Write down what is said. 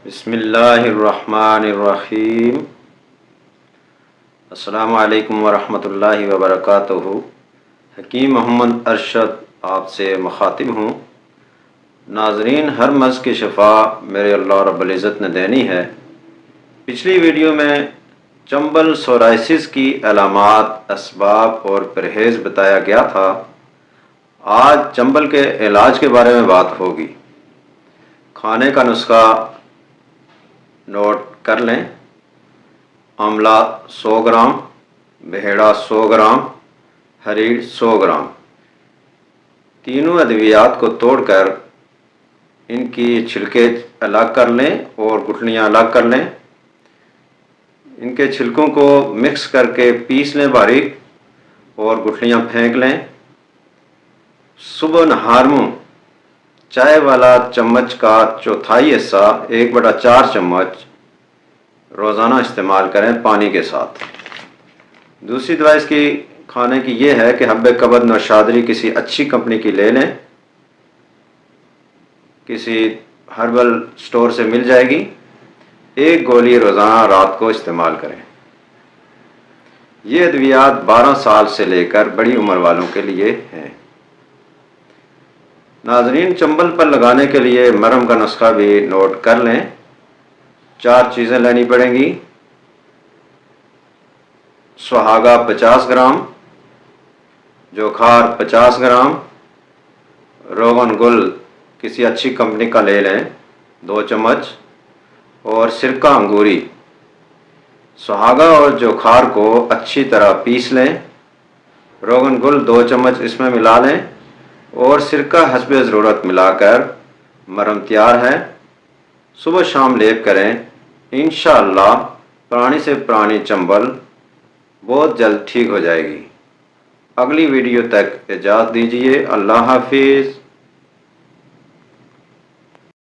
بسم اللہ الرحمن الرحیم۔ السلام علیکم ورحمۃ اللہ وبرکاتہ۔ حکیم محمد ارشد آپ سے مخاطب ہوں۔ ناظرین، ہر مرض کی شفا میرے اللہ رب العزت نے دینی ہے۔ پچھلی ویڈیو میں چنبل سورائسس کی علامات، اسباب اور پرہیز بتایا گیا تھا۔ آج چنبل کے علاج کے بارے میں بات ہوگی۔ کھانے کا نسخہ نوٹ کر لیں۔ آملہ 100 گرام، بہیڑا 100 گرام، ہریڑ 100 گرام۔ تینوں ادویات کو توڑ کر ان کی چھلکے الگ کر لیں اور گٹھلیاں الگ کر لیں۔ ان کے چھلکوں کو مکس کر کے پیس لیں باریک اور گٹھلیاں پھینک لیں۔ صبح نہار منہ چائے والا چمچ کا چوتھائی حصہ 1/4 چمچ روزانہ استعمال کریں پانی کے ساتھ۔ دوسری دوا اس کی کھانے کی یہ ہے کہ حب کبد نوشادری کسی اچھی کمپنی کی لے لیں، کسی ہربل سٹور سے مل جائے گی۔ 1 گولی روزانہ رات کو استعمال کریں۔ یہ ادویات 12 سال سے لے کر بڑی عمر والوں کے لیے ہیں۔ ناظرین، چنبل پر لگانے کے لیے مرہم کا نسخہ بھی نوٹ کر لیں۔ 4 چیزیں لینی پڑیں گی۔ سہاگا 50 گرام، جوکھار 50 گرام، روغن گل کسی اچھی کمپنی کا لے لیں 2 چمچ، اور سرکہ انگوری۔ سہاگا اور جوکھار کو اچھی طرح پیس لیں، روغن گل 2 چمچ اس میں ملا لیں اور سرکہ حسب ضرورت ملا کر مرہم تیار ہے۔ صبح شام لیپ کریں۔ انشاءاللہ پرانی سے پرانی چنبل بہت جلد ٹھیک ہو جائے گی۔ اگلی ویڈیو تک اجازت دیجیے۔ اللہ حافظ۔